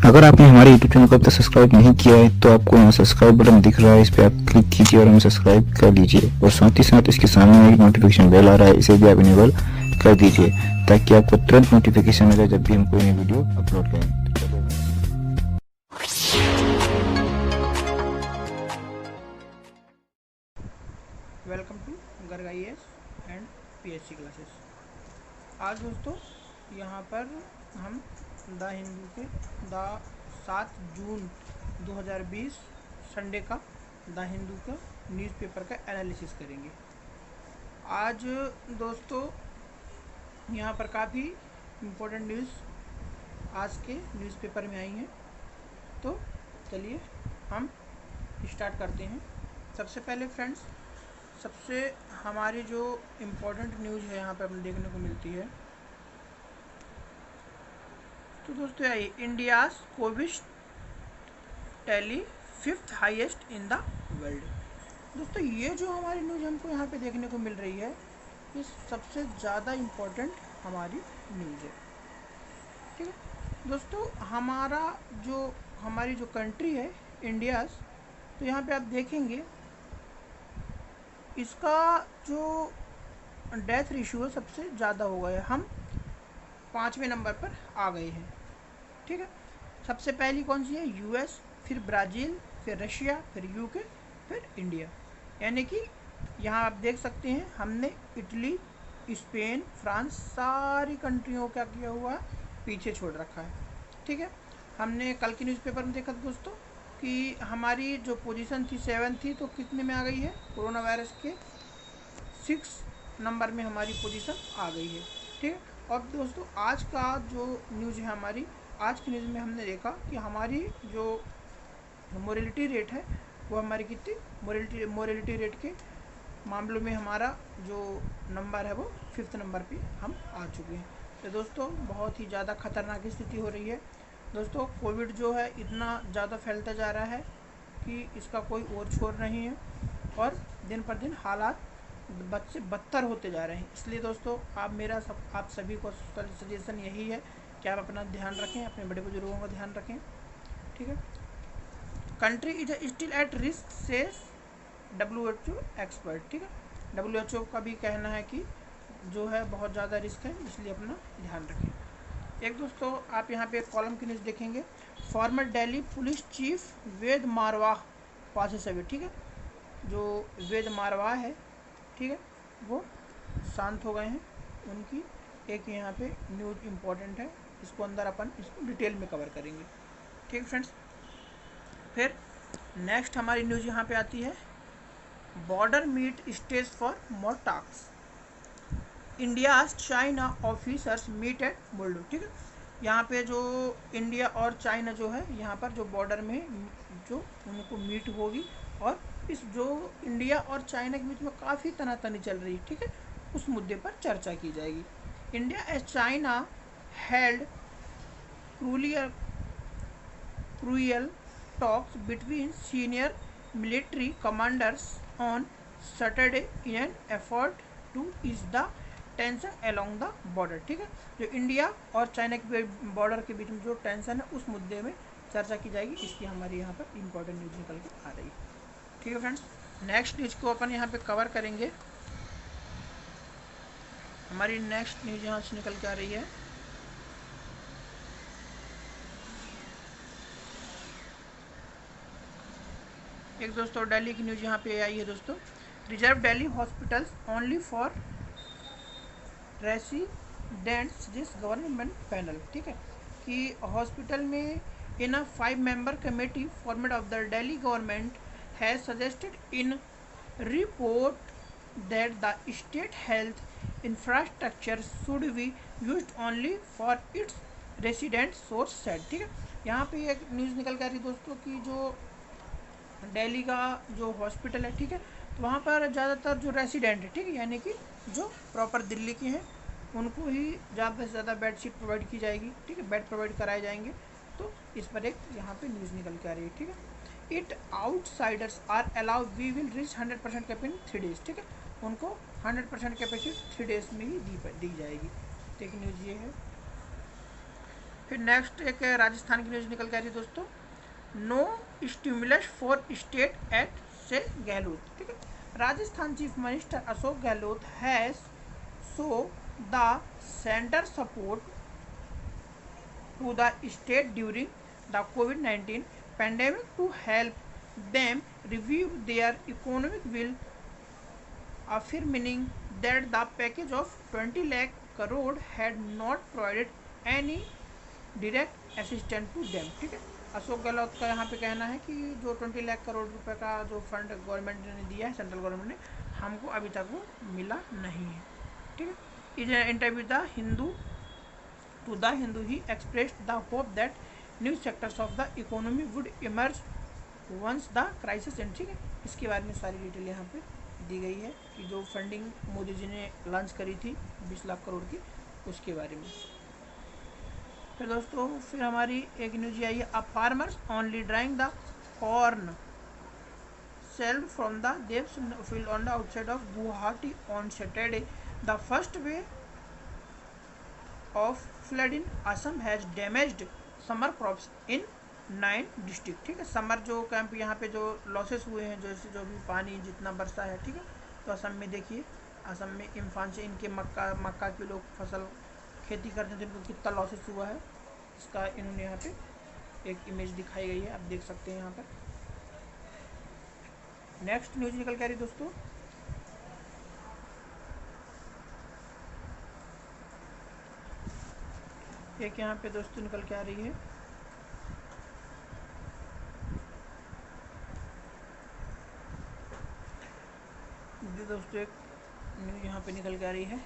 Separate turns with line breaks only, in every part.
अगर आपने हमारे यूट्यूब चैनल को अब तक सब्सक्राइब नहीं किया है तो आपको यहाँ सब्सक्राइब बटन दिख रहा है, इस पर आप क्लिक कीजिए और हमें सब्सक्राइब कर लीजिए। और साथ ही साथ इसके सामने एक नोटिफिकेशन बेल आ रहा है, इसे भी आप इनेबल कर दीजिए ताकि आपको तुरंत नोटिफिकेशन मिले जब भी हम कोई नई वीडियो अपलोड करें।
Welcome to Garg IAS and PHC classes. आज दोस्तों यहाँ पर हम द हिंदू के 7 जून 2020 संडे का द हिंदू का न्यूज़पेपर का एनालिसिस करेंगे। आज दोस्तों यहाँ पर काफ़ी इम्पोर्टेंट न्यूज़ आज के न्यूज़पेपर में आई हैं, तो चलिए हम स्टार्ट करते हैं। सबसे पहले फ्रेंड्स, सबसे हमारी जो इम्पोर्टेंट न्यूज़ है यहाँ पे हमें देखने को मिलती है, तो दोस्तों I India's covid tally 5th highest in the world. दोस्तों ये जो हमारी न्यूज़ हमको यहाँ पे देखने को मिल रही है, ये सबसे ज़्यादा इम्पोर्टेंट हमारी न्यूज़ है। ठीक है दोस्तों, हमारी जो कंट्री है इंडियाज़, तो यहाँ पे आप देखेंगे इसका जो डेथ रेशियो है सबसे ज़्यादा हो गया है। हम 5वें नंबर पर आ गए हैं। ठीक है, सबसे पहली कौन सी है? US, फिर ब्राज़ील, फिर रशिया, फिर UK, फिर इंडिया। यानी कि यहाँ आप देख सकते हैं हमने इटली, स्पेन, फ्रांस सारी कंट्रियों का किया हुआ पीछे छोड़ रखा है। ठीक है, हमने कल के न्यूज़पेपर में देखा दोस्तों कि हमारी जो पोजीशन थी 7 थी, तो कितने में आ गई है? कोरोना वायरस के 6 नंबर में हमारी पोजीशन आ गई है। ठीक है, और दोस्तों आज का जो न्यूज़ है हमारी, आज की न्यूज़ में हमने देखा कि हमारी जो मोरेलिटी रेट है वो हमारी कितनी मोरेलिटी रेट के मामलों में हमारा जो नंबर है वो 5th नंबर पे हम आ चुके हैं। तो दोस्तों बहुत ही ज़्यादा खतरनाक स्थिति हो रही है। दोस्तों कोविड जो है इतना ज़्यादा फैलता जा रहा है कि इसका कोई और छोर नहीं है, और दिन पर दिन हालात बदतर होते जा रहे हैं। इसलिए दोस्तों आप सभी को सजेशन यही है कि आप अपना ध्यान रखें, अपने बड़े बुजुर्गों का ध्यान रखें। ठीक है, country is still at risk says WHO expert. ठीक है, WHO का भी कहना है कि जो है बहुत ज़्यादा रिस्क है, इसलिए अपना ध्यान रखें। एक दोस्तों आप यहाँ पे कॉलम की न्यूज़ देखेंगे, farmer Delhi police chief Ved Marwah passes away. ठीक है, जो वेद मारवाह है, ठीक है, वो शांत हो गए हैं। उनकी एक यहाँ पे न्यूज़ इम्पोर्टेंट है, इसको अंदर अपन इसको डिटेल में कवर करेंगे। ठीक फ्रेंड्स, फिर नेक्स्ट हमारी न्यूज़ यहाँ पे आती है, border meet stage for more talks, India China officers meet at Moldo. ठीक है, यहाँ पे जो इंडिया और चाइना जो है यहाँ पर जो बॉर्डर में जो उनको मीट होगी, और इस जो इंडिया और चाइना के बीच में काफ़ी तनातनी चल रही है, ठीक है, उस मुद्दे पर चर्चा की जाएगी। India and China held cruel talks between senior military commanders on Saturday in an effort to ease the tension along the border. ठीक है, जो इंडिया और चाइना के बॉर्डर के बीच में जो टेंशन है उस मुद्दे में चर्चा की जाएगी। इसकी हमारी यहाँ पर इम्पोर्टेंट न्यूज़ निकल के आ रही है। ठीक है फ्रेंड्स, नेक्स्ट न्यूज़ को अपन यहाँ पे कवर करेंगे। हमारी नेक्स्ट न्यूज़ यहाँ से निकल के आ रही है, एक दोस्तों दिल्ली की न्यूज़ यहाँ पे आई है दोस्तों, reserve Delhi hospitals only for residents this government panel. ठीक है, कि हॉस्पिटल में इन अ 5 member committee format of the Delhi government has suggested in report that the state health infrastructure should be used only for its residents, source said. ठीक है, यहाँ पे एक news निकल के आ रही दोस्तों कि जो दिल्ली का जो हॉस्पिटल है, ठीक है, तो वहाँ पर ज़्यादातर जो रेसिडेंट है, ठीक है, यानी कि जो प्रॉपर दिल्ली के हैं, उनको ही ज़्यादा से ज़्यादा बेड शीट प्रोवाइड की जाएगी। ठीक है, बेड प्रोवाइड कराए जाएंगे। तो इस पर एक यहाँ पे न्यूज़ निकल के आ रही है। ठीक है, it outsiders are allow we will reach 100% capacity in 3 days। ठीक है, उनको 100% कैपेसिटी 3 days में ही दी जाएगी। तो एक न्यूज़ ये है। फिर नेक्स्ट एक राजस्थान की न्यूज़ निकल के आ रही है दोस्तों, no stimulus for state yet says Gehlot. ठीक है, Rajasthan chief minister Ashok Gehlot has sought the centre support to the state during the COVID-19 pandemic to help them review their economic will, affirming that the package of 20 lakh crore had not provided any direct assistance to them। ठीक है, अशोक गहलोत का यहाँ पे कहना है कि जो 20 लाख करोड़ रुपए का जो फंड गवर्नमेंट ने दिया है, सेंट्रल गवर्नमेंट ने, हमको अभी तक वो मिला नहीं है। ठीक है, in interview the Hindu To the Hindu, he expressed the hope that new sectors of the economy would emerge once the crisis ends। ठीक है, इसके बारे में सारी डिटेल यहाँ पे दी गई है कि जो फंडिंग मोदी जी ने लॉन्च करी थी 20 लाख करोड़ की, उसके बारे में। फिर दोस्तों फिर हमारी एक न्यूज आई है, a farmers only drying the corn sold from the Dev's field on the outside of Guwahati on Saturday. The first way of flood in Assam has damaged summer crops in 9 district. ठीक है, समर जो camp यहाँ पे जो losses हुए हैं, जैसे जो भी पानी जितना बरसा है, ठीक है, तो असम में देखिए, असम में इम्फान से इनके मक्का के लोग फसल खेती करते हैं, तो इनको कितना लॉसेस हुआ है, इसका इन्होंने यहाँ पे एक इमेज दिखाई गई है, आप देख सकते हैं यहाँ पर। नेक्स्ट न्यूज निकल के आ रही दोस्तों, एक यहाँ पे दोस्तों निकल के आ रही है, दोस्तों एक न्यूज यहाँ पे निकल के आ रही है,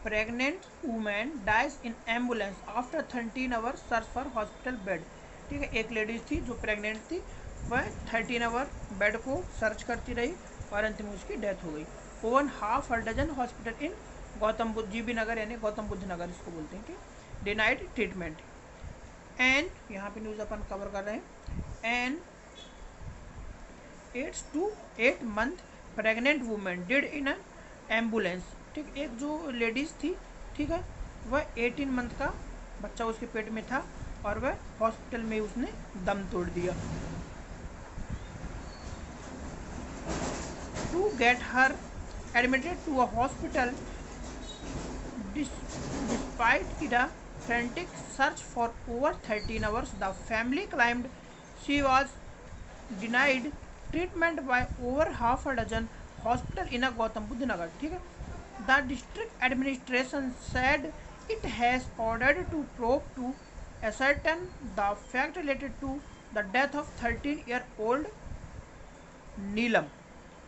pregnant women dies in ambulance after 13 hour search for hospital bed. ठीक है, एक लेडीज थी जो प्रेग्नेंट थी, वह 13 आवर बेड को सर्च करती रही और अंतिम में उसकी डेथ हो गई। Over half a dozen hospital in Gautam Buddha G B Nagar, यानी गौतम बुद्ध नगर इसको बोलते हैं, ठीक, डिनाइड ट्रीटमेंट। एंड यहाँ पे न्यूज़ अपन कवर कर रहे हैं, and 8 to 8 month pregnant women did in ambulance. ठीक, एक जो लेडीज़ थी, ठीक है, वह 18 मंथ का बच्चा उसके पेट में था और वह हॉस्पिटल में उसने दम तोड़ दिया। To get her admitted to a hospital despite it a frantic search for over 13 hours, the family claimed she was denied treatment by over half a dozen hospitals in a Gautam Buddha Nagar। ठीक है, the district administration said it has ordered to probe to ascertain the fact related to the death of 13-year-old Neelam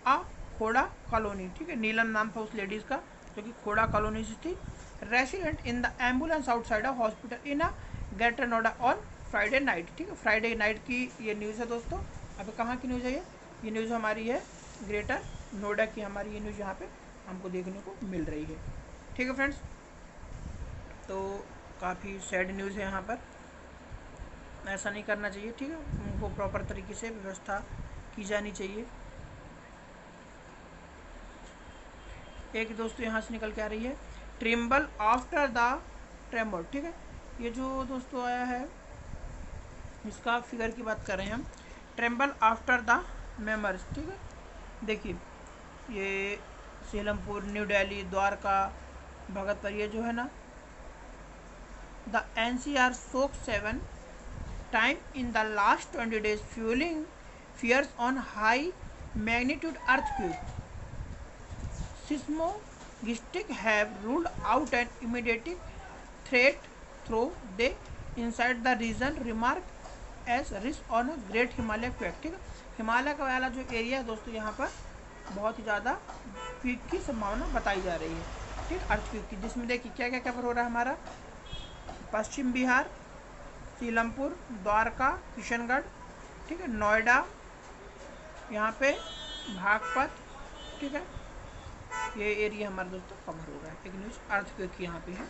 आ Khoda colony. ठीक है, नीलम नाम था उस ladies का जो कि खोड़ा कॉलोनी से थी, resident in the ambulance outside a hospital in a greater Noida on Friday night. ठीक है, फ्राइडे नाइट की ये न्यूज़ है दोस्तों। अभी कहाँ की न्यूज़ है ये न्यूज़ हमारी है ग्रेटर नोएडा की, हमारी ये न्यूज़ यहाँ पे हमको देखने को मिल रही है। ठीक है फ्रेंड्स, तो काफ़ी सैड न्यूज़ है यहाँ पर, ऐसा नहीं करना चाहिए। ठीक है, उनको प्रॉपर तरीके से व्यवस्था की जानी चाहिए। एक दोस्तों यहाँ से निकल के आ रही है, ट्रिम्बल आफ्टर द ट्रेमर। ठीक है, ये जो दोस्तों आया है इसका फिगर की बात कर रहे हैं हम, ट्रेम्बल आफ्टर द मेमर्स। ठीक है, देखिए ये सीलमपुर, न्यू दिल्ली, द्वारका, भगतपुर, ये जो है ना, the NCR soak 7 time in the last 20 days fuelling fears on high magnitude earthquake. Seismologists have ruled out an immediate threat though they inside the region remark as risk on a great Himalaya quake। ठीक है, हिमालय का वाला जो area है दोस्तों, यहाँ पर बहुत ही ज़्यादा क्विक की संभावना बताई जा रही है। ठीक, अर्थक्विक की, जिसमें देखिए क्या क्या कवर हो रहा है हमारा, पश्चिम बिहार, सीलमपुर, द्वारका, किशनगढ़, ठीक है, नोएडा, यहाँ पे भागपत, ठीक है, ये एरिया हमारे दोस्तों कवर हो रहा है। एक न्यूज़ अर्थक्वेक की यहाँ पे है।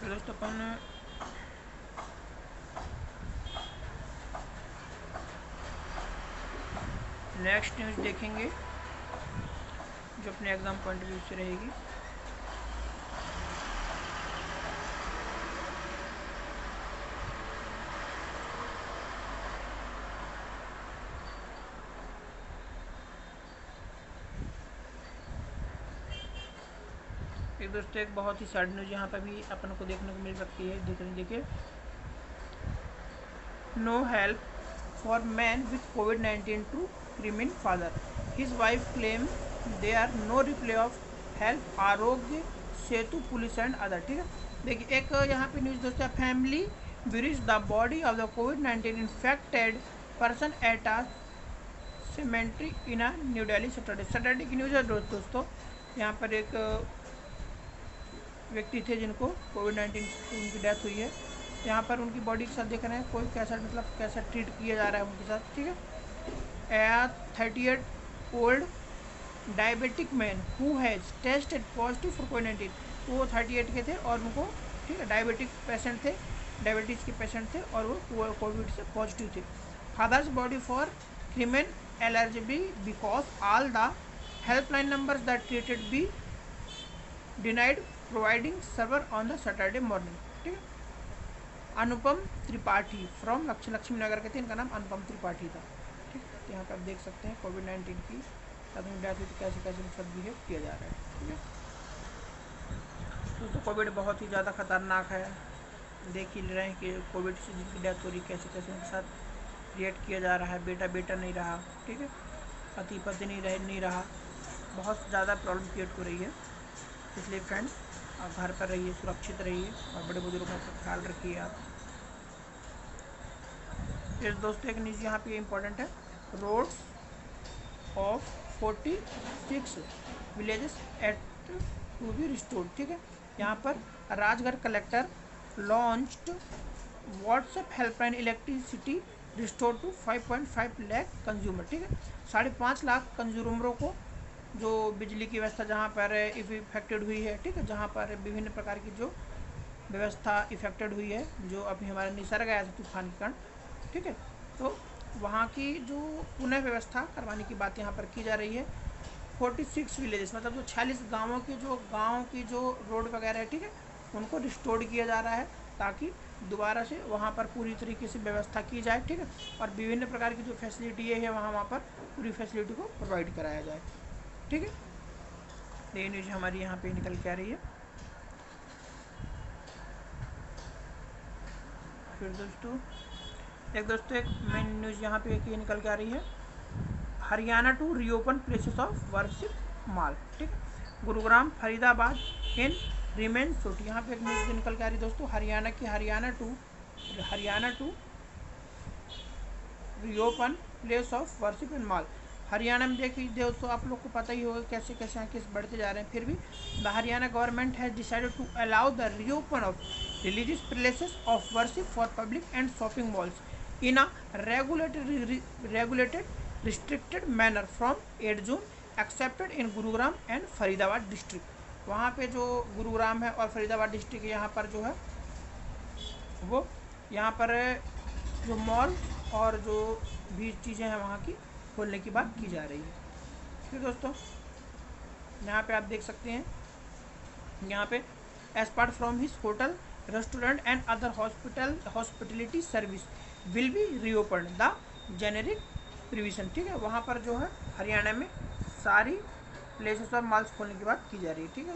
तो दोस्तों अपन नेक्स्ट न्यूज़ देखेंगे जो अपने एग्जाम पॉइंट ऑफ व्यू से रहेगी। एक दोस्तों एक बहुत ही सैड न्यूज़ यहाँ पर भी अपन को देखने को मिल सकती है। देखिए, no help for man with कोविड-19 टू क्रिमिन father, his wife claim they are no reply of help, Aarogya Setu police and other. ठीक है, देखिए एक यहाँ पे न्यूज़ दोस्तों, family buries the body of the COVID-19 infected person at a cemetery in a new Delhi Saturday की news है दोस्तों। यहाँ पर एक व्यक्ति थे जिनको कोविड-19 उनकी डेथ हुई है। यहाँ पर उनकी बॉडी के साथ देख रहे हैं कोई कैसा मतलब कैसा ट्रीट किया जा रहा है उनके साथ। ठीक है, a 38-old diabetic man who has tested positive for कोविड-19, तो वो 38 के थे और उनको ठीक है डायबिटिक पेशेंट थे, डायबिटीज़ के पेशेंट थे और वो कोविड से पॉजिटिव थे। फादर्स बॉडी फॉर क्रिमिन eligible because all the helpline numbers that treated be denied providing server on the Saturday morning. ठीक है, अनुपम त्रिपाठी फ्रॉम लक्ष्मी नगर के थे, इनका नाम अनुपम त्रिपाठी था। ठीक है, तो यहाँ पर आप देख सकते हैं कोविड-19 की साथ में डेथ हुई तो कैसे कैसे सब बिहेव किया जा रहा है। ठीक है दोस्तों, कोविड बहुत ही ज़्यादा खतरनाक है। देख ही रहे हैं कि कोविड से जिनकी डेथ हो रही कैसे कैसे उनके साथ रिएक्ट किया जा रहा है। बेटा बेटा नहीं रहा, ठीक है, पति पति नहीं रहा, बहुत ज़्यादा प्रॉब्लम क्रिएट हो रही है। इसलिए फ्रेंड्स आप घर पर रहिए, सुरक्षित रहिए और बड़े बुजुर्गों का ख्याल रखिए आप। फिर दोस्तों एक न्यूज़ यहाँ पे इम्पोर्टेंट है, roads of 46 villages yet to be restored. ठीक है, यहाँ पर Rajgarh collector launched WhatsApp helpline electricity restore to 5.5 lakh consumer. ठीक है, 5.5 लाख कंज्यूमरों को जो बिजली की व्यवस्था जहाँ पर इफेक्टेड हुई है। ठीक है, जहाँ पर विभिन्न प्रकार की जो व्यवस्था इफेक्टेड हुई है, जो अभी हमारा निसर्ग आया था तूफान के कारण। ठीक है, तो वहाँ की जो पुनः व्यवस्था करवाने की बात यहाँ पर की जा रही है। 46 विलेजेस मतलब जो 46 गाँव की जो रोड वगैरह है, ठीक है, उनको रिस्टोर्ड किया जा रहा है ताकि दोबारा से वहाँ पर पूरी तरीके से व्यवस्था की जाए। ठीक है, और विभिन्न प्रकार की जो फैसिलिटी है वहाँ पर पूरी फैसिलिटी को प्रोवाइड कराया जाए। ठीक है, ये न्यूज़ हमारी यहाँ पे निकल के आ रही है। फिर दोस्तों एक मेन न्यूज़ यहाँ पे ये निकल के आ रही है, Haryana to reopen places of worship mall. ठीक है, Gurugram Faridabad in remain shut. यहाँ पे एक न्यूज़ निकल के आ रही है दोस्तों, Haryana to reopen place of worship in mall. Haryana में देखिए दोस्तों आप लोग को पता ही होगा कैसे कैसे यहाँ केस बढ़ते जा रहे हैं। फिर भी the Haryana government has decided to allow the reopen of religious places of worship for public and shopping malls in a regulated restricted manner from 8 June excepted in Gurugram and Faridabad district. वहाँ पे जो गुरुग्राम है और फरीदाबाद डिस्ट्रिक्ट यहाँ पर जो है वो यहाँ पर जो मॉल और जो भी चीज़ें हैं वहाँ की खोलने की बात की जा रही है। फिर दोस्तों यहाँ पे आप देख सकते हैं, यहाँ पे as part from his hotel restaurant and other hospitality service will be reopen the generic provision. ठीक है, वहाँ पर जो है हरियाणा में सारी प्लेसेस और मॉल्स खोलने की बात की जा रही है। ठीक है,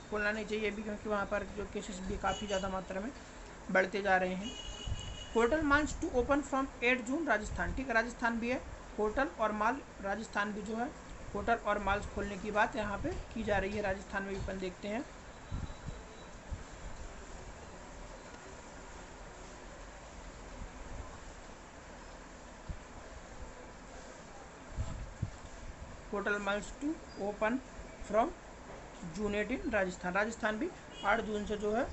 खोलना नहीं चाहिए भी क्योंकि वहाँ पर जो केसेस भी काफ़ी ज़्यादा मात्रा में बढ़ते जा रहे हैं। Hotel malls to open from 8 June Rajasthan. ठीक है, राजस्थान भी है होटल और मॉल, राजस्थान भी जो है होटल और मॉल्स खोलने की बात यहाँ पे की जा रही है। राजस्थान में भी अपन देखते हैं hotel malls to open from June 18 Rajasthan भी 8 जून से जो है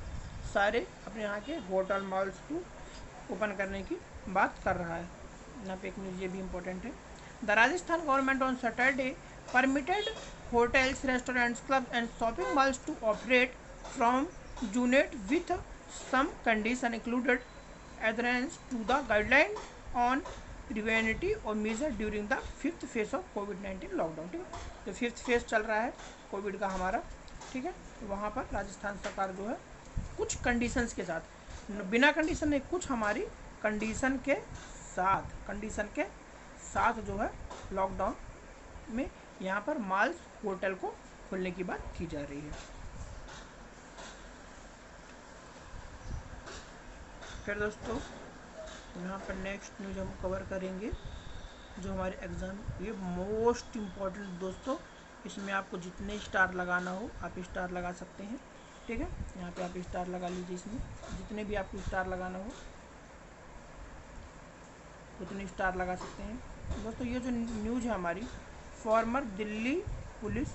सारे अपने यहाँ के होटल मॉल्स टू ओपन करने की बात कर रहा है। यहाँ पे एक न्यूज़ ये भी इम्पोर्टेंट है, the Rajasthan government on Saturday permitted hotels restaurants club and shopping malls to operate from June 8 with some condition included adherence to the guideline on preventive और measure during the 5th phase of कोविड-19 lockdown. ठीक है, जो 5th phase चल रहा है Covid का हमारा। ठीक है, तो वहाँ पर राजस्थान सरकार जो है कुछ कंडीशंस के साथ, बिना कंडीशन नहीं, कुछ हमारी कंडीशन के साथ जो है लॉकडाउन में यहाँ पर मॉल्स होटल को खोलने की बात की जा रही है। फिर दोस्तों यहाँ पर नेक्स्ट न्यूज़ हम कवर करेंगे जो हमारे एग्ज़ाम, ये मोस्ट इम्पॉर्टेंट दोस्तों, इसमें आपको जितने स्टार लगाना हो आप स्टार लगा सकते हैं। ठीक है, यहाँ पे आप स्टार लगा लीजिए, इसमें जितने भी आपको स्टार लगाना हो उतने स्टार लगा सकते हैं। दोस्तों ये जो न्यूज़ है हमारी, फॉर्मर दिल्ली पुलिस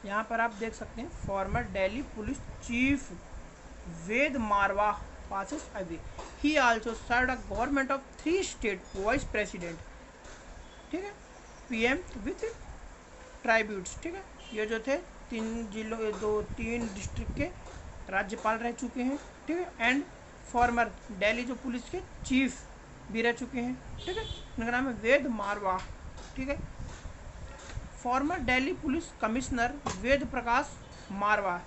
यहाँ पर आप देख सकते हैं, former Delhi police chief Ved Marwah passes away. He also served a government of 3 state vice president. ठीक है, PM with ट्राइब्यूट्स। ठीक है, ये जो थे 3 डिस्ट्रिक्ट के राज्यपाल रह चुके हैं। ठीक है, एंड फॉर्मर दिल्ली जो पुलिस के चीफ भी रह चुके हैं। ठीक है, उनका नाम है वेद मारवा। ठीक है, farmer Delhi police commissioner Ved Prakash मारवा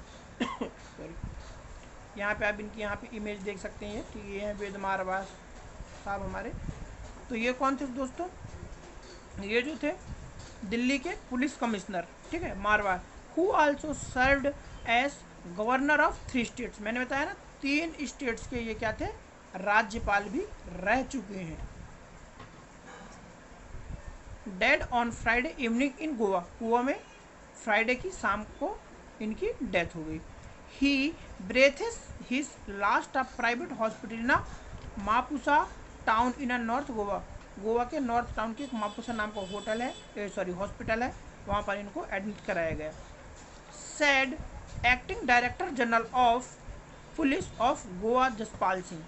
सॉरी, यहाँ पे आप इनकी यहाँ पे इमेज देख सकते हैं कि ये हैं वेद मारवा साहब हमारे। तो ये कौन थे दोस्तों, ये जो थे दिल्ली के पुलिस कमिश्नर। ठीक है, Marwah, who also served as governor of 3 states. मैंने बताया ना 3 स्टेट्स के ये क्या थे, राज्यपाल भी रह चुके हैं। Dead on Friday evening in Goa, Goa में फ्राइडे की शाम को इनकी डेथ हो गई। He breathes his last a private hospital in Mapusa town in north Goa. Goa के नॉर्थ टाउन के एक मापुसा नाम का होटल है, सॉरी हॉस्पिटल है, वहाँ पर इनको एडमिट कराया गया। Said acting director general of police of Goa Jaspal Singh.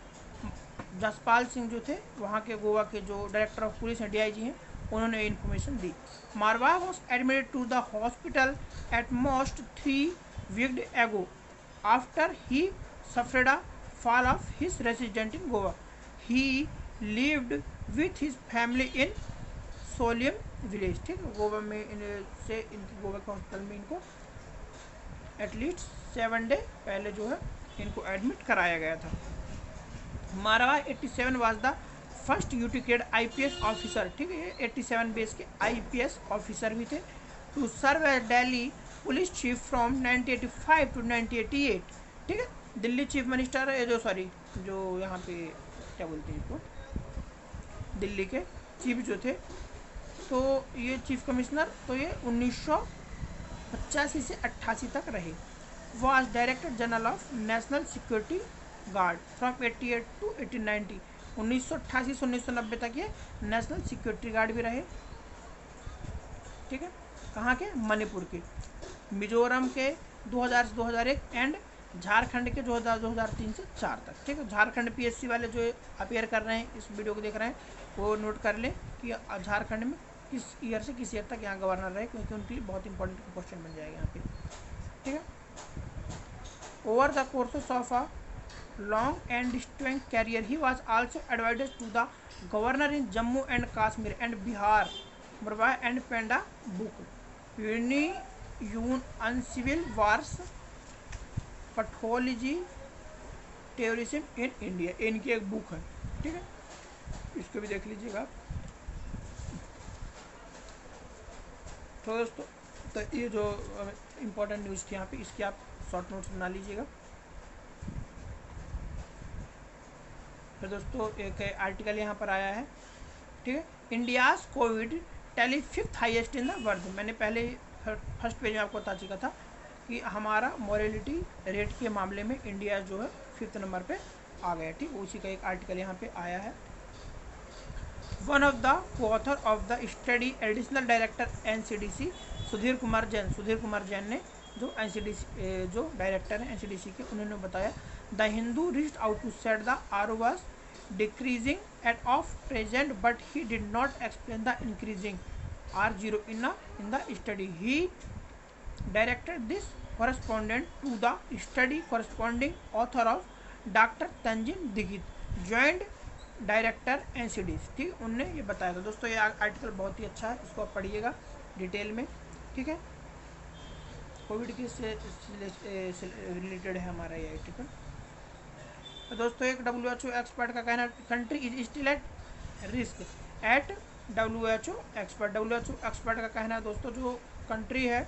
Jaspal Singh जो थे वहाँ के गोवा के जो डायरेक्टर ऑफ पुलिस हैं, DIG हैं, उन्होंने इन्फॉर्मेशन दी। Marwah was admitted to the hospital at most 3 weeks ago after he suffered a fall of his resident in Goa. He lived with his family in solium village. ठीक है, गोवा में गोवा के hospital में इनको एटलीस्ट 7 डे पहले जो है इनको एडमिट कराया गया था। मारवा 87 वाज द फर्स्ट यूटिकेड IPS ऑफिसर। ठीक है, 87 बेस के IPS ऑफिसर भी थे। To serve as Delhi police chief from 1985 to 1988। ठीक है, दिल्ली चीफ मिनिस्टर जो यहाँ पे क्या बोलते हैं इसको, दिल्ली के चीफ जो थे, तो ये चीफ कमिश्नर, तो ये 1985 से 88 तक रहे। Was director general of national security guard from 88 to 1890। 1988 से 1990 तक ये नेशनल सिक्योरिटी गार्ड भी रहे। ठीक है, कहाँ के, मणिपुर के, मिजोरम के 2000 से 2001 एंड झारखंड के 2003 से 4 तक। ठीक है, झारखंड PSC वाले जो अपेयर कर रहे हैं, इस वीडियो को देख रहे हैं, वो नोट कर लें कि झारखंड में किस ईयर से किस ईयर तक यहाँ गवर्नर रहे, क्योंकि उनके लिए बहुत इंपॉर्टेंट क्वेश्चन बन जाएगा यहाँ पे। ठीक है, over the courses of a long and distinct career he was also adviser to the governor in Jammu and Kashmir and Bihar, बरवा एंड पेंडा बुक यून uncivil wars pathology terrorism in India, इनकी एक बुक है। ठीक है, इसको भी देख लीजिएगा। तो दोस्तों, तो ये जो इम्पोर्टेंट न्यूज़ थी यहाँ पे, इसकी आप शॉर्ट नोट्स बना लीजिएगा। फिर दोस्तों एक आर्टिकल यहाँ पर आया है। ठीक है, India's Covid tally 5th highest in the world. मैंने पहले फर्स्ट पेज में आपको बता चुका था कि हमारा मॉर्टेलिटी रेट के मामले में इंडिया जो है 5th नंबर पे आ गया। ठीक, उसी का एक आर्टिकल यहाँ पे आया है। One of the coauthor of the study additional director NCDC Sudhir Kumar Jain ने, जो NCDC जो डायरेक्टर हैं NCDC के, उन्होंने बताया the Hindu reached out to set the R was decreasing at of present but he did not explain the increasing R0 in the study. He directed this correspondent to the study corresponding author of Dr. Tanzim Dikit, joint director NCDC। ठीक, उनने ये बताया था। दोस्तों ये article बहुत ही अच्छा है, इसको आप पढ़िएगा डिटेल में। ठीक है, कोविड के से रिलेटेड है हमारा ये आर्टिकल। तो दोस्तों एक WHO एक्सपर्ट का कहना, country is still at risk at WHO expert. WHO expert का कहना है दोस्तों, जो कंट्री है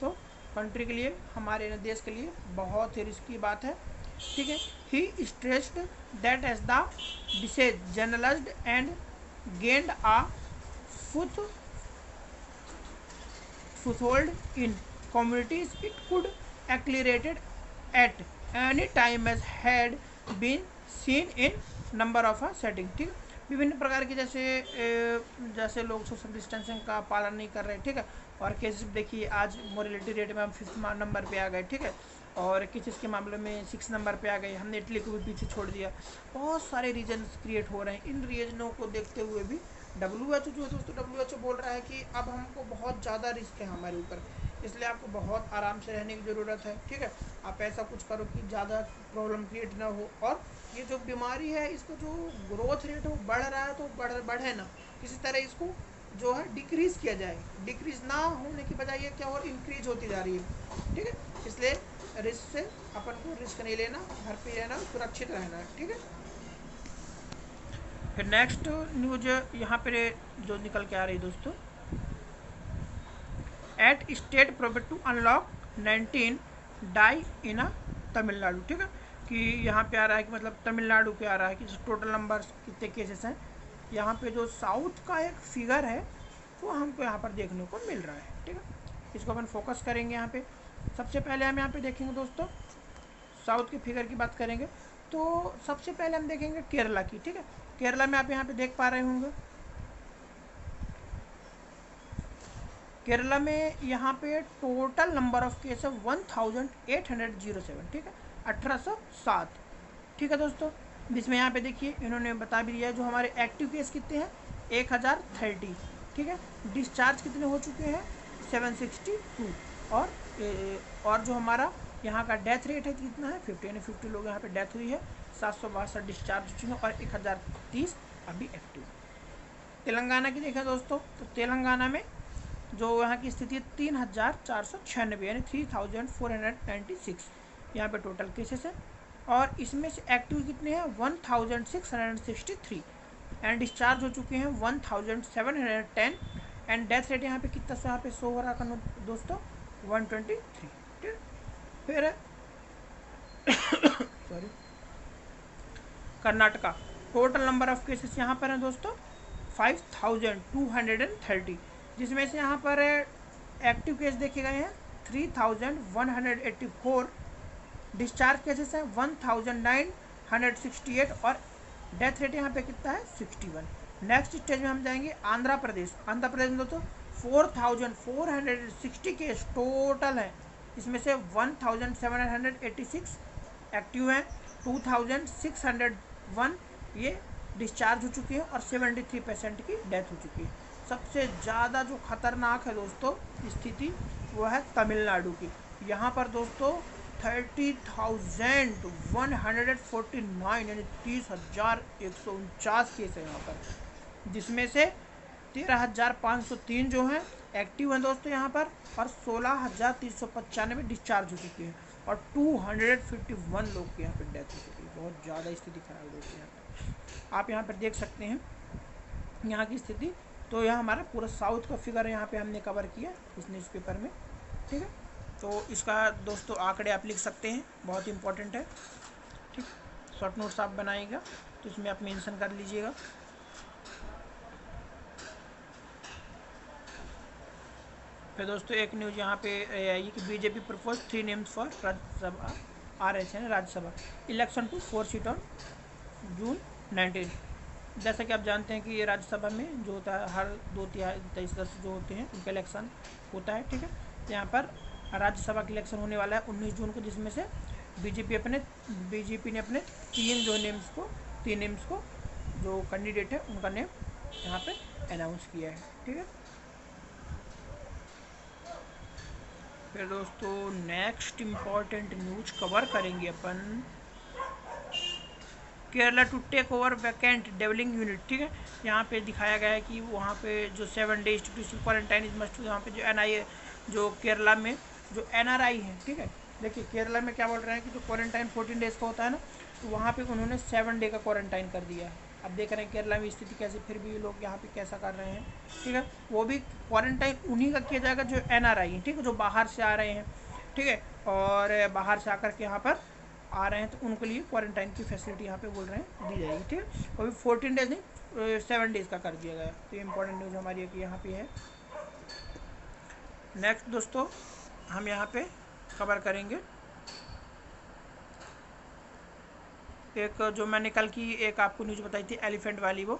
तो कंट्री के लिए, हमारे देश के लिए बहुत ही रिस्की बात है, ठीक है। He stressed that as the disease generalized and gained a foothold in communities, it could accelerated at any time as had been seen in number of a setting, ठीक है। विभिन्न प्रकार की जैसे लोग सोशल डिस्टेंसिंग का पालन नहीं कर रहे, ठीक है, और केसेस देखिए आज मोरिलिटी रेट में हम 5th नंबर पे आ गए, ठीक है, और केसेस के मामले में 6 नंबर पे आ गए, हमने इटली को भी पीछे छोड़ दिया। बहुत सारे रीजन्स क्रिएट हो रहे हैं। इन रीजनों को देखते हुए भी WHO जो है दोस्तों, WHO बोल रहा है कि अब हमको बहुत ज़्यादा रिस्क है हमारे ऊपर, इसलिए आपको बहुत आराम से रहने की ज़रूरत है, ठीक है। आप ऐसा कुछ करो कि ज़्यादा प्रॉब्लम क्रिएट ना हो, और ये जो बीमारी है इसका जो ग्रोथ रेट हो बढ़ रहा है तो बढ़े ना, किसी तरह इसको जो है डिक्रीज़ किया जाए। डिक्रीज़ ना होने की बजाय ये क्या और इंक्रीज होती जा रही है, ठीक है। इसलिए रिस्क से अपन को रिस्क नहीं लेना, घर पे रहना, सुरक्षित रहना है, ठीक है। फिर नेक्स्ट न्यूज यहाँ पे जो निकल के आ रही है दोस्तों, eight state probate to unlock 19 die in a Tamil Nadu, ठीक है, कि यहाँ पे आ रहा है कि मतलब तमिलनाडु पे आ रहा है कि टोटल नंबर कितने केसेस हैं। यहाँ पे जो साउथ का एक फिगर है वो हमको यहाँ पर देखने को मिल रहा है, ठीक है। इसको अपन फोकस करेंगे यहाँ पे। सबसे पहले हम यहाँ पे देखेंगे दोस्तों, साउथ के फिगर की बात करेंगे तो सबसे पहले हम देखेंगे केरला की, ठीक है। केरला में आप यहाँ पे देख पा रहे होंगे, केरला में यहाँ पे टोटल नंबर ऑफ केस है 1807, ठीक है, 1807, ठीक है दोस्तों। जिसमें यहाँ पे देखिए इन्होंने बता भी दिया है जो हमारे एक्टिव केस कितने हैं 1030, ठीक है। डिस्चार्ज कितने हो चुके हैं 762, और जो हमारा यहाँ का डेथ रेट है कितना है 50, यानी 50 लोग यहाँ पे डेथ हुई है, 762 डिस्चार्ज हो चुके हैं और 1030 अभी एक्टिव। तेलंगाना की देखें दोस्तों तो तेलंगाना में जो यहाँ की स्थिति है 3496, यानी 3496 यहाँ पे टोटल केसेस है, और इसमें से एक्टिव कितने हैं 1663, एंड डिस्चार्ज हो चुके हैं 1710, एंड डेथ रेट यहाँ पे कितना यहाँ पे शो हो रहा है दोस्तों 123, ठीक। फिर sorry Karnataka, total number of cases यहाँ पर हैं दोस्तों 5230, जिसमें से यहाँ पर एक्टिव केस देखे गए हैं 3184, डिस्चार्ज केसेस हैं 1968, और डेथ रेट यहाँ पे कितना है 61। नेक्स्ट स्टेज में हम जाएंगे आंध्र प्रदेश। आंध्र प्रदेश में दोस्तों 4460 केस टोटल है, इसमें से 1786 एक्टिव हैं, 2601 ये डिस्चार्ज हो चुके हैं, और 73% की डेथ हो चुकी है। सबसे ज़्यादा जो खतरनाक है दोस्तों स्थिति वो है तमिलनाडु की। यहाँ पर दोस्तों 30,149, यानी 30,149 केस है यहाँ पर, जिसमें से 13,503 जो हैं एक्टिव हैं दोस्तों यहाँ पर, और 16,395 डिस्चार्ज हो चुके हैं, और 251 लोग के यहाँ पर डेथ हो चुकी है। बहुत ज़्यादा स्थिति खराब हो गई है यहाँ पर। आप यहाँ पर देख सकते हैं यहाँ की स्थिति। तो यह हमारा पूरा साउथ का फिगर यहाँ पे हमने कवर किया इस न्यूज़पेपर में, ठीक है। तो इसका दोस्तों आंकड़े आप लिख सकते हैं, बहुत इंपॉर्टेंट है, ठीक। शॉर्ट नोट्स आप बनाइएगा तो इसमें आप मेंशन कर लीजिएगा। फिर दोस्तों एक न्यूज़ यहाँ पे आई कि BJP propose 3 names for Rajya Sabha RS है Rajya Sabha election to 4 seat on June 19। जैसा कि आप जानते हैं कि ये राज्यसभा में जो होता है हर 2/3 सदस्य जो होते हैं उनका इलेक्शन होता है, ठीक है। यहाँ पर राज्यसभा का इलेक्शन होने वाला है 19 जून को, जिसमें से बीजेपी ने अपने 3 नेम्स को जो कैंडिडेट है उनका नेम यहाँ पे अनाउंस किया है, ठीक है। फिर दोस्तों नेक्स्ट इम्पॉर्टेंट न्यूज कवर करेंगे अपन Kerala to take over vacant dwelling unit, ठीक है। यहाँ पे दिखाया गया है कि वहाँ पे जो 7 days institutional quarantine is must, यहाँ पे जो NIA जो केरला में जो NRI है, ठीक है। देखिए केरला में क्या बोल रहे हैं कि जो क्वारंटाइन 14 डेज़ का होता है ना, तो वहाँ पे उन्होंने 7 डे का क्वारंटाइन कर दिया है, अब देख रहे हैं केरला में स्थिति कैसे, फिर भी लोग यहाँ पे कैसा कर रहे हैं, ठीक है। वो भी क्वारंटाइन उन्हीं का किया जाएगा जो NRI है, ठीक है, जो बाहर से आ रहे हैं, ठीक है, और बाहर से आकर के यहाँ पर आ रहे हैं तो उनके लिए क्वारंटाइन की फैसिलिटी यहाँ पे बोल रहे हैं दी जाएगी, ठीक है। वो भी 14 डेज नहीं 7 डेज का कर दिया गया। तो ये इंपॉर्टेंट न्यूज़ हमारी यहाँ पे है। नेक्स्ट दोस्तों हम यहाँ पे कवर करेंगे एक जो मैंने कल की एक आपको न्यूज़ बताई थी एलिफेंट वाली, वो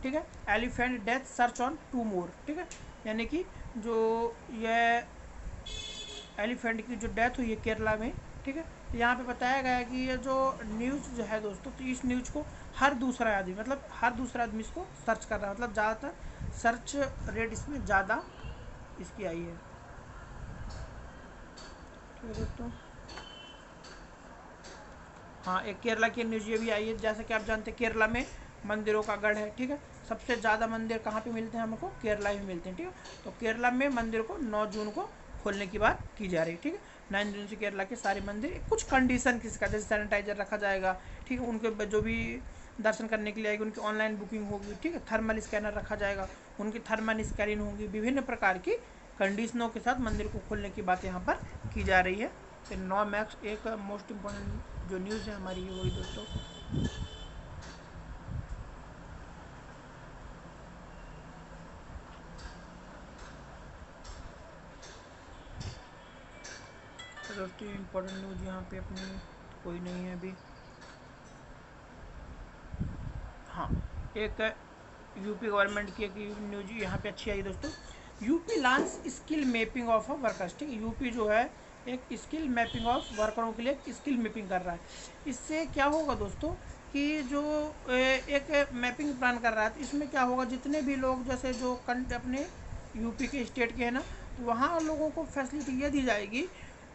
ठीक है, एलिफेंट डेथ सर्च ऑन 2 मोर, ठीक है। यानी कि जो ये एलिफेंट की जो डेथ हुई है केरला में, ठीक है, तो यहाँ पे बताया गया है कि ये जो न्यूज़ जो है दोस्तों, तो इस न्यूज़ को हर दूसरा आदमी, मतलब हर दूसरा आदमी इसको सर्च कर रहा है, मतलब ज़्यादातर सर्च रेट इसमें ज़्यादा इसकी आई है, ठीक है दोस्तों। हाँ, एक केरला की न्यूज़ ये भी आई है, जैसे कि आप जानते हैं केरला में मंदिरों का गढ़ है, ठीक है। सबसे ज़्यादा मंदिर कहाँ पे मिलते हैं हमको? केरला में मिलते हैं, ठीक है। तो केरला में मंदिर को 9 जून को खोलने की बात की जा रही है, ठीक है। 9 जून से केरला के सारे मंदिर, कुछ कंडीशन किसका, जैसे सैनिटाइजर रखा जाएगा, ठीक है, उनके जो भी दर्शन करने के लिए आएगी उनकी ऑनलाइन बुकिंग होगी, ठीक है, थर्मल स्कैनर रखा जाएगा, उनकी थर्मल स्कैनिंग होगी, विभिन्न प्रकार की कंडीशनों के साथ मंदिर को खोलने की बात यहाँ पर की जा रही है। तो 9 मैक्स एक मोस्ट इम्पोर्टेंट जो न्यूज़ है हमारी ये हुई दोस्तों। तो दोस्तों इम्पोर्टेंट न्यूज़ यहाँ पे अपनी कोई नहीं है अभी। हाँ, एक यूपी गवर्नमेंट की एक न्यूज़ यहाँ पे अच्छी आई दोस्तों। UP launch skill mapping of workers, ठीक है। यूपी जो है एक स्किल मैपिंग ऑफ वर्करों के लिए स्किल मैपिंग कर रहा है। इससे क्या होगा दोस्तों कि जो एक मैपिंग प्लान कर रहा है, तो इसमें क्या होगा, जितने भी लोग जैसे जो अपने यूपी के स्टेट के हैं ना, तो वहाँ लोगों को फैसिलिटी ये दी जाएगी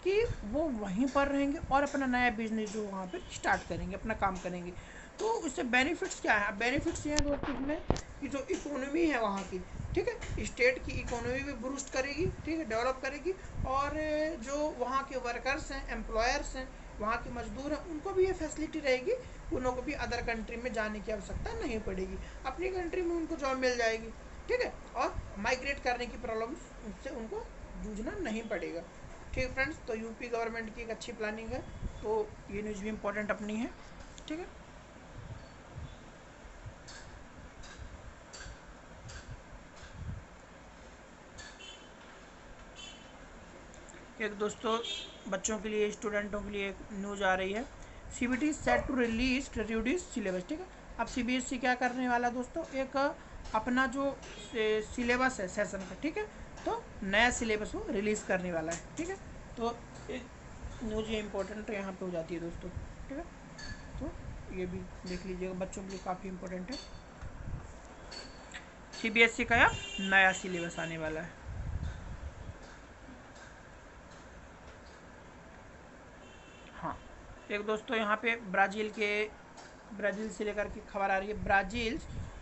कि वो वहीं पर रहेंगे और अपना नया बिजनेस जो वहाँ पर स्टार्ट करेंगे, अपना काम करेंगे। तो इससे बेनिफिट्स क्या है? बेनिफिट्स ये हैं दोस्तों इसमें कि जो इकोनॉमी है वहाँ की, ठीक है, स्टेट की इकोनॉमी भी बूस्ट करेगी, ठीक है, डेवलप करेगी, और जो वहाँ के वर्कर्स हैं, एम्प्लॉयर्स हैं, वहाँ के मजदूर हैं, उनको भी ये फैसिलिटी रहेगी, उनको भी अदर कंट्री में जाने की आवश्यकता नहीं पड़ेगी, अपनी कंट्री में उनको जॉब मिल जाएगी, ठीक है, और माइग्रेट करने की प्रॉब्लम से उनको जूझना नहीं पड़ेगा, ठीक है फ्रेंड्स। तो यूपी गवर्नमेंट की एक अच्छी प्लानिंग है, तो ये न्यूज़ भी इम्पोर्टेंट अपनी है, ठीक है। एक दोस्तों बच्चों के लिए, स्टूडेंटों के लिए एक न्यूज़ आ रही है, CBT set to release reduce syllabus, ठीक है। अब CBSE क्या करने वाला दोस्तों, एक अपना जो सिलेबस है सेशन का, ठीक है, तो नया सिलेबस वो रिलीज़ करने वाला है, ठीक है। तो एक न्यूज़ ये इम्पोर्टेंट यहाँ पे हो जाती है दोस्तों, ठीक है। तो ये भी देख लीजिएगा, बच्चों के लिए काफ़ी इम्पोर्टेंट है। CBSE का नया सिलेबस आने वाला है। हाँ, एक दोस्तों यहाँ पे ब्राज़ील से लेकर के खबर आ रही है, Brazil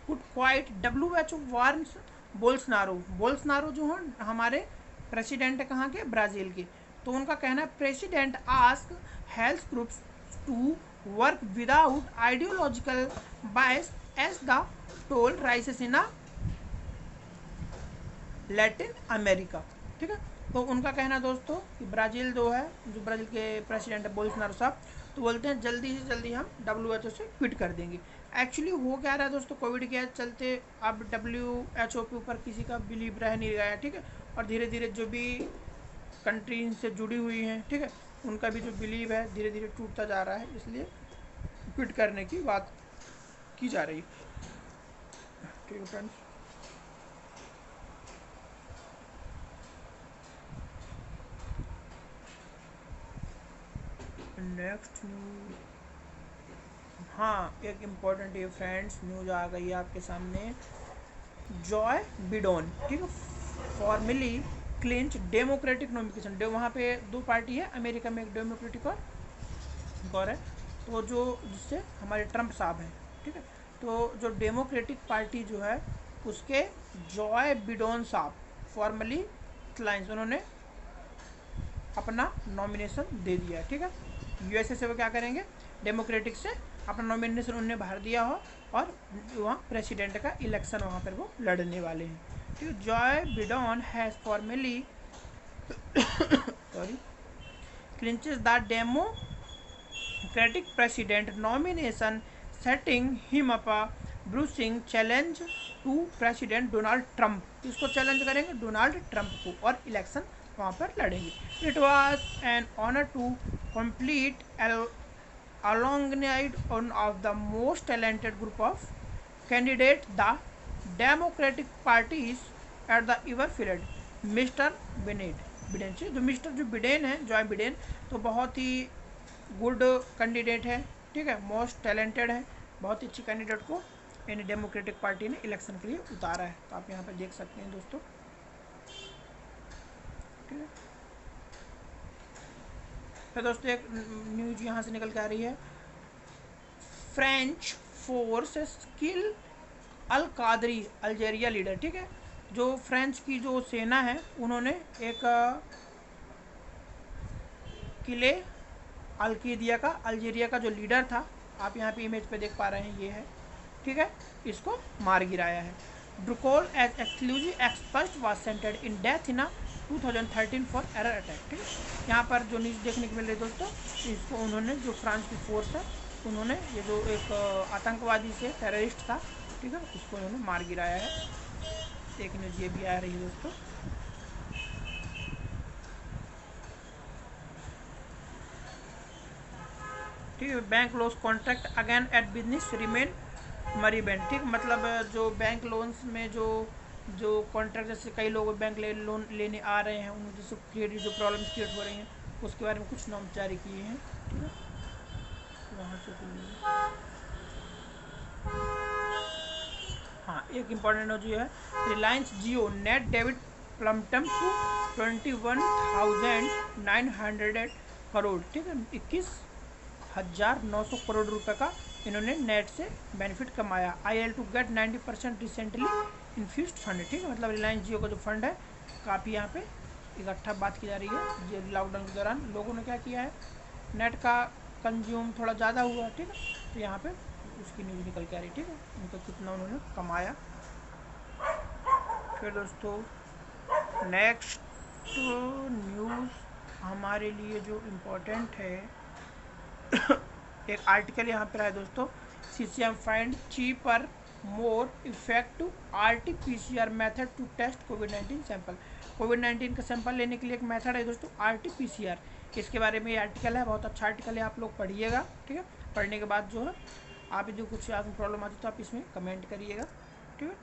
could quite WHO warns Bolsonaro जो हैं हमारे प्रेसिडेंट है कहाँ के? ब्राज़ील के। तो उनका कहना है president ask health groups to work without ideological bias as the toll rises in Latin America, ठीक है। तो उनका कहना दोस्तों कि ब्राज़ील जो है, जो ब्राज़ील के प्रेसिडेंट है बोल्सोनारो साहब, तो बोलते हैं जल्दी से जल्दी हम WHO से क्विट कर देंगे। एक्चुअली हो क्या रहा है दोस्तों, कोविड के चलते अब WHO के ऊपर किसी का बिलीव रह नहीं गया है, ठीक है, और धीरे धीरे जो भी कंट्री से जुड़ी हुई हैं, ठीक है, उनका भी जो बिलीव है धीरे धीरे टूटता जा रहा है, इसलिए क्विट करने की बात की जा रही है, ठीक है फ्रेंड्स। नेक्स्ट न्यूज़, हाँ एक इम्पॉर्टेंट ये फ्रेंड्स न्यूज़ आ गई है आपके सामने, जॉय बिडोन, ठीक है, फॉर्मली क्लिंच डेमोक्रेटिक नोमिनेशन। वहाँ पे 2 पार्टी है अमेरिका में, एक डेमोक्रेटिक और है, तो जो जिससे हमारे ट्रंप साहब हैं, ठीक है, तो जो डेमोक्रेटिक पार्टी जो है उसके जॉय बिडोन साहब फॉर्मली क्लाइंस, उन्होंने अपना नॉमिनेशन दे दिया, ठीक है। USA से वो क्या करेंगे, डेमोक्रेटिक से अपना नॉमिनेशन उनने भर दिया हो और वहाँ प्रेसिडेंट का इलेक्शन वहाँ पर वो लड़ने वाले हैं। ठीक है, Joy Biden has formally sorry clinches the Democratic president nomination, setting him up a bruising challenge to President Donald Trump। इसको चैलेंज करेंगे डोनाल्ड ट्रंप को और इलेक्शन वहाँ पर लड़ेंगे। It was an honour to complete alongside one of the most talented group of candidates the Democratic parties at the ever-filled Mr. Biden से Joe Biden है, Joy Biden, तो बहुत ही गुड कैंडिडेट है। ठीक है, मोस्ट टैलेंटेड है, बहुत ही अच्छी कैंडिडेट को यानी डेमोक्रेटिक पार्टी ने इलेक्शन के लिए उतारा है। तो आप यहाँ पर देख सकते हैं दोस्तों। ठीक है, फिर दोस्तों एक न्यूज यहाँ से निकल के आ रही है। फ्रेंच फोर्स किल अल कादरी अल्जीरिया लीडर। ठीक है, जो फ्रेंच की जो सेना है उन्होंने एक किले अलकायदा का अल्जीरिया का जो लीडर था, आप यहाँ पे इमेज पे देख पा रहे हैं, ये है। ठीक है, इसको मार गिराया है। ड्रुकोल as exclusive expert was sentenced in death in 2013 for error attack. ठीक है, यहाँ पर जो न्यूज़ देखने को मिल रही है दोस्तों, इसको उन्होंने जो फ्रांस की फोर्स है उन्होंने ये जो एक आतंकवादी से टेररिस्ट था, ठीक है, उसको उन्होंने मार गिराया है। एक न्यूज़ ये भी आ रही है दोस्तों। ठीक है, bank loans contract again at business remain moribund. ठीक, मतलब जो बैंक लोन्स में जो कॉन्ट्रैक्ट जैसे कई लोग बैंक लोन लेने आ रहे हैं, उनको जैसे क्रिएट जो प्रॉब्लम्स क्रिएट हो रही हैं उसके बारे में कुछ नॉर्म्स जारी किए हैं। ठीक है, वहाँ से हाँ, एक इम्पॉर्टेंट न्यूज़ ये है। रिलायंस जियो नेट डेबिट प्लम्टम टू 21,900 करोड़। ठीक है, 21,900 करोड़ रुपए का इन्होंने नेट से बेनिफिट कमाया। IL to get 90% recently infused fund. ठीक है, मतलब रिलायंस जियो का जो फंड है काफ़ी यहाँ पे इकट्ठा बात की जा रही है। ये लॉकडाउन के दौरान लोगों ने क्या किया है, नेट का कंज्यूम थोड़ा ज़्यादा हुआ। ठीक है, तो यहाँ पे उसकी न्यूज़ निकल के आ रही। ठीक है, उनका कितना उन्होंने कमाया। फिर दोस्तों नेक्स्ट न्यूज़ हमारे लिए जो इम्पोर्टेंट है, एक आर्टिकल यहाँ पर है दोस्तों। CCM find cheaper more effective RT-PCR method to test कोविड-19 सैंपल। कोविड-19 का सैंपल लेने के लिए एक मेथड है दोस्तों RT-PCR। इसके बारे में ये आर्टिकल है, बहुत अच्छा आर्टिकल है, आप लोग पढ़िएगा। ठीक है, पढ़ने के बाद जो है आप जो कुछ आपको प्रॉब्लम आती है तो आप इसमें कमेंट करिएगा। ठीक है,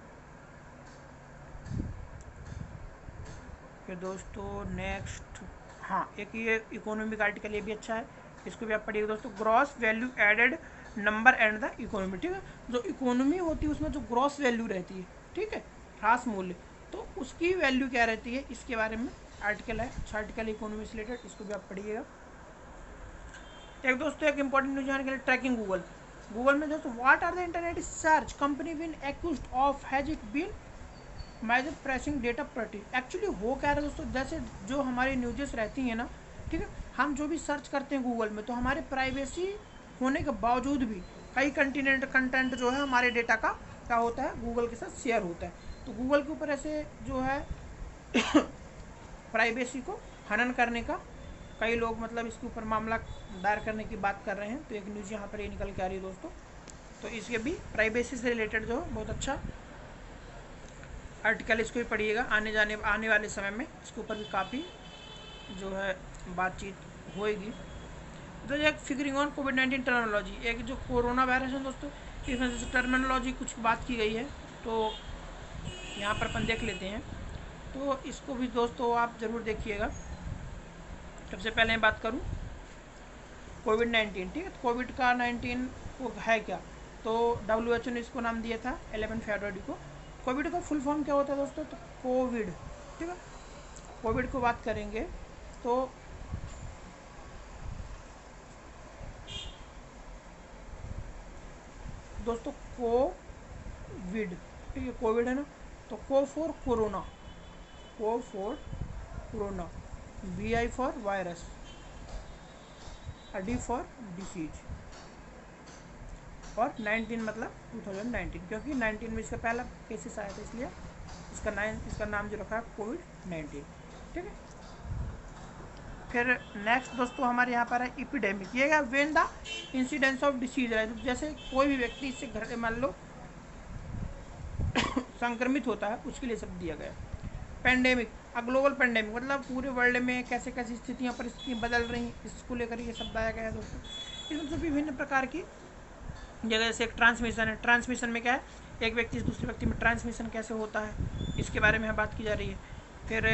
फिर दोस्तों नेक्स्ट हाँ, एक ये इकोनॉमिक आर्टिकल ये भी अच्छा है, इसको भी आप पढ़िएगा दोस्तों। Gross value added number and the economy. ठीक है, जो इकोनॉमी होती है उसमें जो ग्रॉस वैल्यू रहती है, ठीक है, ह्रास मूल्य, तो उसकी वैल्यू क्या रहती है, इसके बारे में आर्टिकल है, अच्छा आर्टिकल इकोनॉमी से रिलेटेड, इसको भी आप पढ़िएगा। एक दोस्तों एक इंपॉर्टेंट न्यूज जानने के लिए, ट्रैकिंग गूगल में दोस्तों what are the internet search company been accused of has it been major pressing data protective. Actually हो क्या रहा है दोस्तों, जैसे जो हमारी न्यूज़ेस रहती हैं ना, ठीक है, हम जो भी सर्च करते हैं गूगल में, तो हमारे प्राइवेसी होने के बावजूद भी कई कंटेंट जो है हमारे डेटा का क्या होता है, गूगल के साथ शेयर होता है। तो गूगल के ऊपर ऐसे जो है प्राइवेसी को हनन करने का कई लोग मतलब इसके ऊपर मामला दायर करने की बात कर रहे हैं। तो एक न्यूज़ यहाँ पर ये निकल के आ रही है दोस्तों। तो इसके भी प्राइवेसी से रिलेटेड जो बहुत अच्छा आर्टिकल, इसको भी पढ़िएगा। आने वाले समय में इसके ऊपर भी काफ़ी जो है बातचीत होएगी। तो एक फिगरिंग ऑन कोविड-19 टर्मिनोलॉजी, एक जो कोरोना वायरस है दोस्तों, इसमें जैसे टर्मिनोलॉजी कुछ बात की गई है, तो यहाँ पर अपन देख लेते हैं। तो इसको भी दोस्तों आप ज़रूर देखिएगा। सबसे पहले मैं बात करूँ कोविड-19। ठीक है, तो कोविड का 19 को है क्या, तो WHO ने इसको नाम दिया था 11 फरवरी को। कोविड का फुल फॉर्म क्या होता है दोस्तों, तो कोविड। ठीक है, कोविड को बात करेंगे तो दोस्तों कोविड, ठीक है, कोविड है ना, तो को for corona, VI for virus, D for disease. और 19 मतलब 2019, क्योंकि 19 में इसका पहला केसेस आया था, इसलिए इसका नाम जो रखा है कोविड-19। ठीक है। फिर नेक्स्ट दोस्तों हमारे यहाँ पर है एपिडेमिक। ये है when the incidence of disease है, जैसे कोई भी व्यक्ति इससे घर मान लो संक्रमित होता है, उसके लिए शब्द दिया गया। पेंडेमिक, अ ग्लोबल पेंडेमिक मतलब पूरे वर्ल्ड में कैसे कैसी स्थितियाँ परिस्थितियाँ बदल रही, इसको लेकर ये शब्द आया गया है दोस्तों। इसमें तो विभिन्न प्रकार की जगह, जैसे एक ट्रांसमिशन है, ट्रांसमिशन में क्या है, एक व्यक्ति से दूसरे व्यक्ति में ट्रांसमिशन कैसे होता है, इसके बारे में यहाँ बात की जा रही है। फिर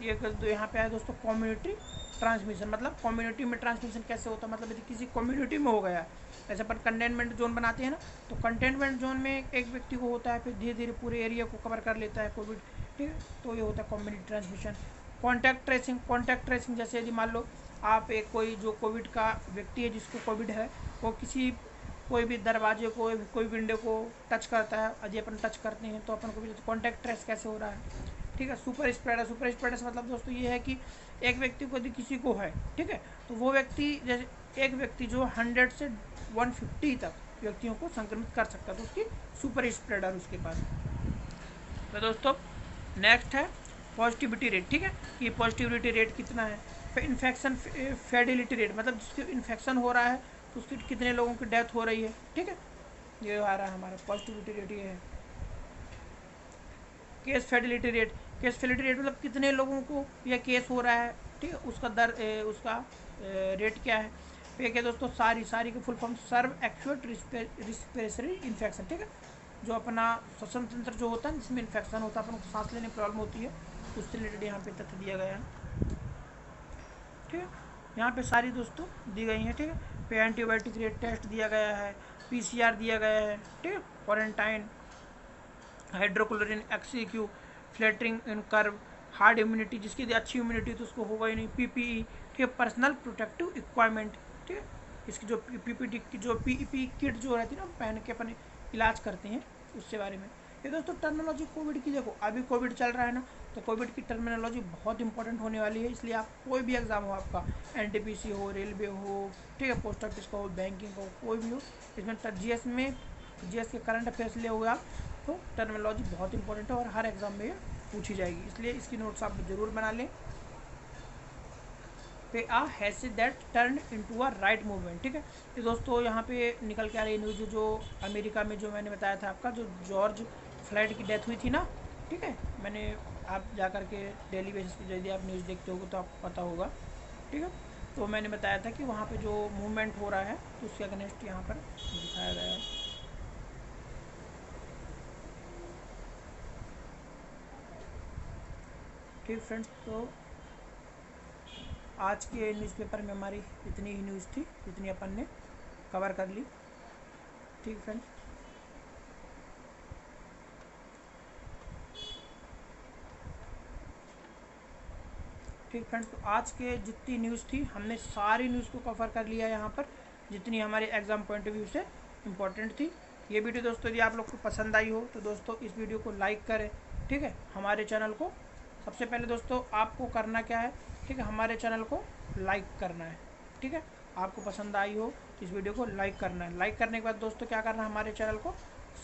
ये यहाँ पे है दोस्तों कम्युनिटी ट्रांसमिशन, मतलब कम्युनिटी में ट्रांसमिशन कैसे होता है, मतलब यदि किसी कम्युनिटी में हो गया, जैसे अपन कंटेनमेंट जोन बनाते हैं ना, तो कंटेनमेंट जोन में एक व्यक्ति को होता है, फिर धीरे धीरे पूरे एरिया को कवर कर लेता है कोविड। ठीक है, तो ये होता है कम्युनिटी ट्रांसमिशन। कॉन्टैक्ट ट्रेसिंग जैसे यदि मान लो आप एक कोई जो कोविड का व्यक्ति है जिसको कोविड है, वो किसी कोई भी दरवाजे को, कोई विंडो को टच करता है, यदि अपन टच करते हैं तो अपन को भी कॉन्टैक्ट ट्रेस कैसे हो रहा है। ठीक है। सुपर स्प्रेडर से मतलब दोस्तों ये है कि एक व्यक्ति को यदि किसी को है, ठीक है, तो वो व्यक्ति जैसे एक व्यक्ति जो 100 से 150 तक व्यक्तियों को संक्रमित कर सकता है, तो उसकी सुपर स्प्रेडर उसके पास। तो दोस्तों नेक्स्ट है पॉजिटिविटी रेट। ठीक है, ये पॉजिटिविटी रेट कितना है। फिर इन्फेक्शन फेडिलिटी रेट, मतलब जिसके इन्फेक्शन हो रहा है तो उसकी कितने लोगों की डेथ हो रही है। ठीक है, ये आ रहा है हमारा पॉजिटिविटी रेट, ये है। केस फेडिलिटी रेट मतलब कितने लोगों को यह केस हो रहा है, ठीक है, उसका दर उसका रेट क्या है। फिर क्या दोस्तों सारी की फुल फॉर्म सर्व एक्यूट रिस्पिरेटरी इन्फेक्शन। ठीक है, जो अपना श्वसन तंत्र जो होता है जिसमें इन्फेक्शन होता है, अपन को सांस लेने में प्रॉब्लम होती है, उससे रिलेटेड यहाँ पे तथ्य दिया गया है। ठीक है, यहाँ पे सारी दोस्तों दी गई हैं। ठीक है, फिर एंटीबायोटिक रेट टेस्ट दिया गया है, PCR दिया गया है। ठीक है, क्वारंटाइन, हाइड्रोक्लोरिन एक्सीक्यू, फ्लैटरिंग इन कर्व, हार्ड इम्यूनिटी, जिसकी अच्छी इम्यूनिटी तो उसको होगा ही नहीं, PPE। ठीक है, पर्सनल प्रोटेक्टिव इक्वापमेंट। ठीक है, इसकी जो PPE की जो PPE किट जो रहती है ना, पहन के अपन इलाज करते हैं, उसके बारे में। ये दोस्तों टर्मिनोलॉजी कोविड की देखो, अभी कोविड चल रहा है ना, तो कोविड की टर्मिनोलॉजी बहुत इंपॉर्टेंट होने वाली है, इसलिए आप कोई भी एग्जाम हो, आपका NTPC हो, रेलवे हो, ठीक है, पोस्ट ऑफिस का हो, बैंकिंग का हो, कोई भी हो, इसमें GS के करंट अफेयर्स लिए हुए आप, तो टर्मिनोलॉजी बहुत इंपॉर्टेंट है और हर एग्जाम में ये पूछी जाएगी, इसलिए इसकी नोट्स आप जरूर बना लें। पे आ has that turn into a right movement. ठीक है, ये दोस्तों यहाँ पे निकल के आ रही न्यूज़ जो अमेरिका में जो मैंने बताया था आपका, जो जॉर्ज फ्लॉयड की डेथ हुई थी ना। ठीक है, मैंने आप जा कर के डेली बेसिस पे यदि आप न्यूज़ देखते होगे तो आपको पता होगा। ठीक है, तो मैंने बताया था कि वहाँ पे जो मूवमेंट हो रहा है उसके अगेंस्ट यहाँ पर दिखाया गया है। ठीक फ्रेंड्स, तो आज के न्यूज़पेपर में हमारी इतनी ही न्यूज़ थी जितनी अपन ने कवर कर ली। ठीक फ्रेंड्स, ठीक फ्रेंड्स, तो आज के जितनी न्यूज़ थी हमने सारी न्यूज़ को कवर कर लिया यहाँ पर, जितनी हमारे एग्ज़ाम पॉइंट ऑफ व्यू से इम्पोर्टेंट थी। ये वीडियो दोस्तों यदि आप लोग को पसंद आई हो तो दोस्तों इस वीडियो को लाइक करें। ठीक है, हमारे चैनल को सबसे पहले दोस्तों आपको करना क्या है, ठीक है, हमारे चैनल को लाइक करना है। ठीक है, आपको पसंद आई हो तो इस वीडियो को लाइक करना है। लाइक करने के बाद दोस्तों क्या करना है, हमारे चैनल को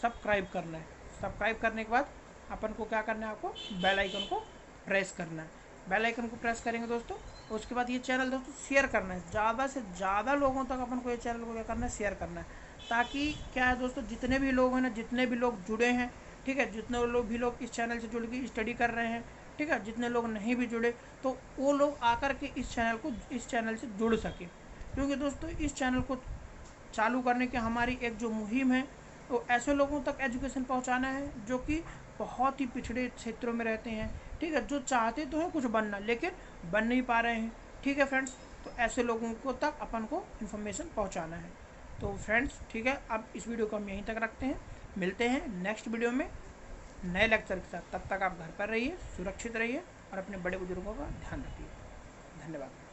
सब्सक्राइब करना है। सब्सक्राइब करने के बाद अपन को क्या करना है, आपको बेल आइकन को प्रेस करना है। बेल आइकन को प्रेस करेंगे दोस्तों, उसके बाद ये चैनल दोस्तों शेयर करना है, ज़्यादा से ज़्यादा लोगों तक अपन को ये चैनल को क्या करना है, शेयर करना है, ताकि क्या है दोस्तों, जितने भी लोग हैं ना, जितने भी लोग जुड़े हैं, ठीक है, जितने भी लोग इस चैनल से जुड़ के स्टडी कर रहे हैं, ठीक है, जितने लोग नहीं भी जुड़े तो वो लोग आकर के इस चैनल से जुड़ सके। क्योंकि दोस्तों इस चैनल को चालू करने की हमारी एक जो मुहिम है वो ऐसे लोगों तक एजुकेशन पहुंचाना है जो कि बहुत ही पिछड़े क्षेत्रों में रहते हैं। ठीक है, जो चाहते तो हैं कुछ बनना लेकिन बन नहीं पा रहे हैं। ठीक है फ्रेंड्स, तो ऐसे लोगों को तक अपन को इन्फॉर्मेशन पहुंचाना है। तो फ्रेंड्स ठीक है, अब इस वीडियो को हम यहीं तक रखते हैं, मिलते हैं नेक्स्ट वीडियो में नए लेक्चर के साथ। तब तक आप घर पर रहिए, सुरक्षित रहिए और अपने बड़े बुजुर्गों का ध्यान रखिए। धन्यवाद।